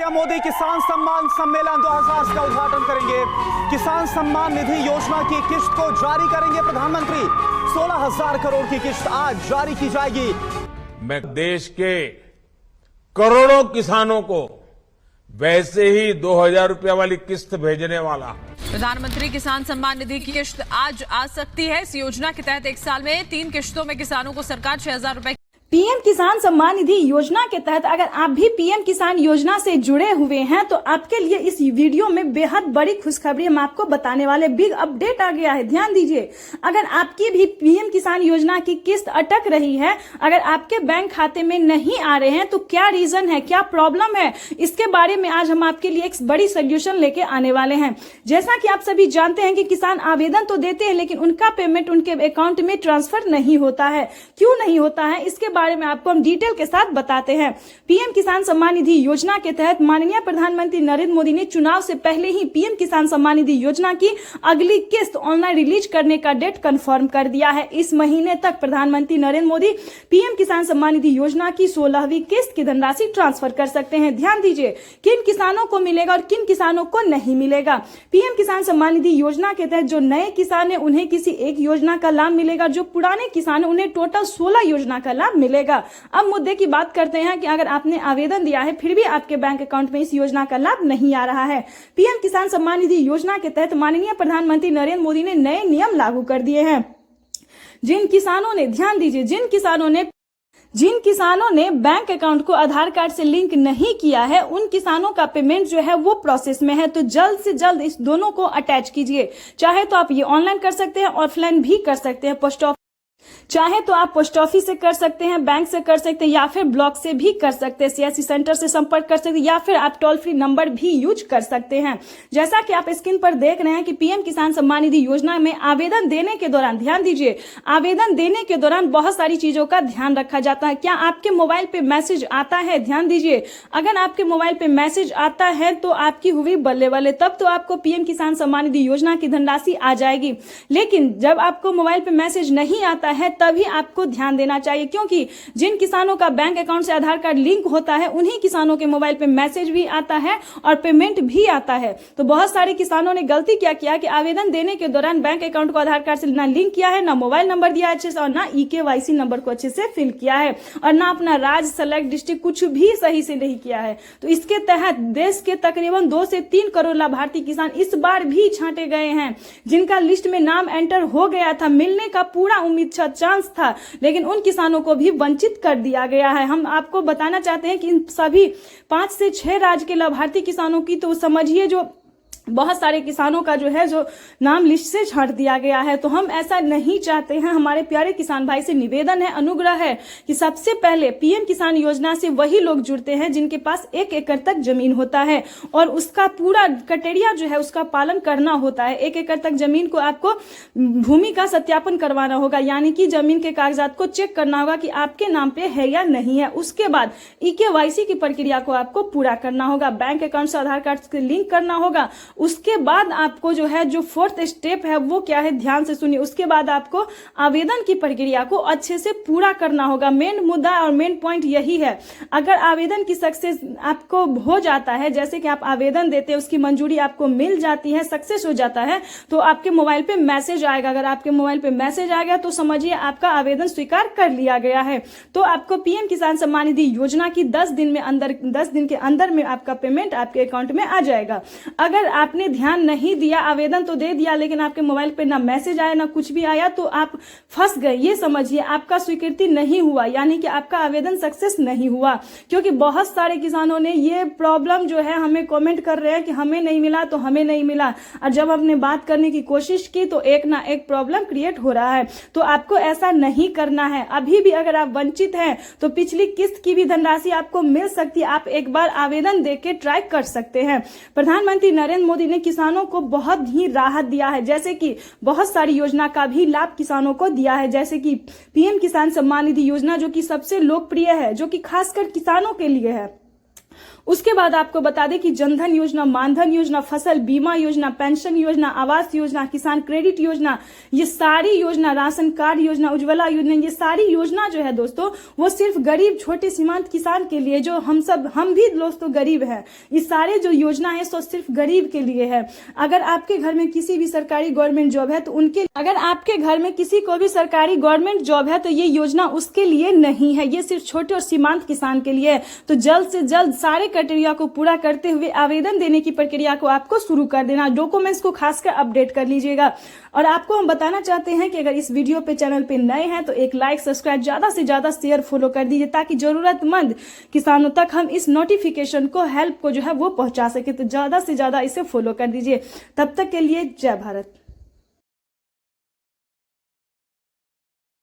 PM Modi किसान सम्मान सम्मेलन 2000 का उद्घाटन करेंगे। किसान सम्मान निधि योजना की किश्त को जारी करेंगे प्रधानमंत्री। 16,000 करोड़ की किश्त आज जारी की जाएगी। मैं देश के करोड़ों किसानों को वैसे ही 2,000 रुपये वाली किस्त भेजने वाला। प्रधानमंत्री किसान सम्मान निधि की किश्त आज आ सकती है। इस योजना के तहत एक साल में 3 किश्तों में किसानों को सरकार 6,000 रुपए। पीएम किसान सम्मान निधि योजना के तहत अगर आप भी पीएम किसान योजना से जुड़े हुए हैं तो आपके लिए इस वीडियो में बेहद बड़ी खुशखबरी हम आपको बताने वाले। बिग अपडेट आ गया है, ध्यान दीजिए। अगर आपकी भी पीएम किसान योजना की किस्त अटक रही है, अगर आपके बैंक खाते में नहीं आ रहे हैं तो क्या रीजन है, क्या प्रॉब्लम है, इसके बारे में आज हम आपके लिए एक बड़ी सोल्यूशन लेके आने वाले हैं। जैसा कि आप सभी जानते हैं कि किसान आवेदन तो देते हैं लेकिन उनका पेमेंट उनके अकाउंट में ट्रांसफर नहीं होता है। क्यों नहीं होता है, इसके बारे में आपको हम डिटेल के साथ बताते हैं। पीएम किसान सम्मान निधि योजना के तहत माननीय प्रधानमंत्री नरेंद्र मोदी ने चुनाव से पहले ही पीएम किसान सम्मान निधि योजना की अगली किस्त ऑनलाइन रिलीज करने का डेट कंफर्म कर दिया है। इस महीने तक प्रधानमंत्री नरेंद्र मोदी पीएम किसान सम्मान निधि योजना की 16वीं किस्त की धनराशि ट्रांसफर कर सकते हैं। ध्यान दीजिए किन किसानों को मिलेगा और किन किसानों को नहीं मिलेगा। पीएम किसान सम्मान निधि योजना के तहत जो नए किसान है उन्हें किसी एक योजना का लाभ मिलेगा, जो पुराने किसान है उन्हें टोटल 16 योजना का लाभ मिलेगा। अब मुद्दे की बात करते हैं कि अगर आपने आवेदन दिया है फिर भी आपके बैंक अकाउंट में इस योजना का लाभ नहीं आ रहा है। पीएम किसान सम्मान निधि योजना के तहत माननीय प्रधानमंत्री नरेंद्र मोदी ने नए नियम लागू कर दिए हैं। जिन किसानों ने, ध्यान दीजिए, जिन किसानों ने बैंक अकाउंट को आधार कार्ड से लिंक नहीं किया है उन किसानों का पेमेंट जो है वो प्रोसेस में है। तो जल्द से जल्द इस दोनों को अटैच कीजिए। चाहे तो आप ये ऑनलाइन कर सकते हैं, ऑफलाइन भी कर सकते हैं। चाहे तो आप पोस्ट ऑफिस से कर सकते हैं, बैंक से कर सकते हैं या फिर ब्लॉक से भी कर सकते हैं, सीएससी सेंटर से संपर्क कर सकते हैं या फिर आप टोल फ्री नंबर भी यूज कर सकते हैं। जैसा कि आप स्क्रीन पर देख रहे हैं कि पीएम किसान सम्मान निधि योजना में आवेदन देने के दौरान, ध्यान दीजिए, आवेदन देने के दौरान बहुत सारी चीजों का ध्यान रखा जाता है। क्या आपके मोबाइल पे मैसेज आता है? ध्यान दीजिए, अगर आपके मोबाइल पे मैसेज आता है तो आपकी हुई बल्ले बल्ले, तब तो आपको पीएम किसान सम्मान निधि योजना की धनराशि आ जाएगी। लेकिन जब आपको मोबाइल पे मैसेज नहीं आता है तभी आपको ध्यान देना चाहिए, क्योंकि जिन किसानों का बैंक अकाउंट से आधार कार्ड लिंक होता है उन्हीं किसानों के मोबाइल पे मैसेज भी आता है और पेमेंट भी आता है। तो बहुत सारे किसानों ने गलती क्या किया कि आवेदन देने के दौरान बैंक अकाउंट को आधार कार्ड से ना लिंक किया है, ना मोबाइल नंबर दिया अच्छे से और ना EKYC नंबर को अच्छे से फिल किया है और ना अपना राज्य, सेलेक्ट डिस्ट्रिक्ट कुछ भी सही से नहीं किया है। तो इसके तहत देश के तकरीबन 2 से 3 करोड़ लाभार्थी किसान इस बार भी छांटे गए हैं, जिनका लिस्ट में नाम एंटर हो गया था, मिलने का पूरा उम्मीद चांस था, लेकिन उन किसानों को भी वंचित कर दिया गया है। हम आपको बताना चाहते हैं कि इन सभी 5 से 6 राज्य के लाभार्थी किसानों की तो समझिए जो बहुत सारे किसानों का जो है जो नाम लिस्ट से छांट दिया गया है। तो हम ऐसा नहीं चाहते हैं। हमारे प्यारे किसान भाई से निवेदन है, अनुग्रह है कि सबसे पहले पीएम किसान योजना से वही लोग जुड़ते हैं जिनके पास 1 एकड़ तक जमीन होता है और उसका पूरा क्राइटेरिया जो है उसका पालन करना होता है। 1 एकड़ तक जमीन को आपको भूमि का सत्यापन करवाना होगा, यानी कि जमीन के कागजात को चेक करना होगा कि आपके नाम पे है या नहीं है। उसके बाद EKYC की प्रक्रिया को आपको पूरा करना होगा, बैंक अकाउंट से आधार कार्ड से लिंक करना होगा। उसके बाद आपको जो है जो 4th स्टेप है वो क्या है, ध्यान से सुनिए। उसके बाद आपको आवेदन की प्रक्रिया को अच्छे से पूरा करना होगा। मेन मुद्दा और मेन पॉइंट यही है। अगर आवेदन की सक्सेस आपको हो जाता है, जैसे कि आप आवेदन देते हैं, उसकी मंजूरी आपको मिल जाती है, सक्सेस हो जाता है, तो आपके मोबाइल पे मैसेज आएगा। अगर आपके मोबाइल पे मैसेज आ गया तो समझिए आपका आवेदन स्वीकार कर लिया गया है। तो आपको पीएम किसान सम्मान निधि योजना की 10 दिन के अंदर में आपका पेमेंट आपके अकाउंट में आ जाएगा। अगर आपने ध्यान नहीं दिया, आवेदन तो दे दिया लेकिन आपके मोबाइल पे ना मैसेज आया ना कुछ भी आया, तो आप फंस गए। ये समझिए आपका स्वीकृति नहीं हुआ, यानी कि आपका आवेदन सक्सेस नहीं हुआ। क्योंकि बहुत सारे किसानों ने ये प्रॉब्लम जो है हमें कमेंट कर रहे हैं कि हमें नहीं मिला तो हमें नहीं मिला, और जब हमने बात करने की कोशिश की तो एक ना एक प्रॉब्लम क्रिएट हो रहा है। तो आपको ऐसा नहीं करना है। अभी भी अगर आप वंचित हैं तो पिछली किस्त की भी धनराशि आपको मिल सकती है। आप एक बार आवेदन देके ट्राई कर सकते हैं। प्रधानमंत्री नरेंद्र मोदी ने किसानों को बहुत ही राहत दिया है, जैसे कि बहुत सारी योजना का भी लाभ किसानों को दिया है, जैसे कि पीएम किसान सम्मान निधि योजना जो कि सबसे लोकप्रिय है, जो कि खासकर किसानों के लिए है। उसके बाद आपको बता दें कि जनधन योजना, मानधन योजना, फसल बीमा योजना, पेंशन योजना, आवास योजना, किसान क्रेडिट योजना, ये सारी योजना, राशन कार्ड योजना, उज्ज्वला योजना, ये सारी योजना जो है दोस्तों वो सिर्फ गरीब छोटे सीमांत किसान के लिए, जो हम भी दोस्तों गरीब हैं, ये सारे जो योजना है सो सिर्फ गरीब के लिए है। अगर आपके घर में किसी भी सरकारी गवर्नमेंट जॉब है तो अगर आपके घर में किसी को भी सरकारी गवर्नमेंट जॉब है तो ये योजना उसके लिए नहीं है, ये सिर्फ छोटे और सीमांत किसान के लिए है। तो जल्द से जल्द सारे क्राइटेरिया को पूरा करते हुए आवेदन देने की प्रक्रिया को आपको शुरू कर देना। डॉक्यूमेंट्स को खासकर अपडेट कर लीजिएगा। और आपको हम बताना चाहते हैं कि अगर इस वीडियो पे चैनल पे नए हैं तो एक लाइक, सब्सक्राइब, ज्यादा से ज्यादा शेयर, फॉलो कर दीजिए ताकि जरूरतमंद किसानों तक हम इस नोटिफिकेशन को, हेल्प को जो है वो पहुंचा सके। तो ज्यादा से ज्यादा इसे फॉलो कर दीजिए। तब तक के लिए जय भारत।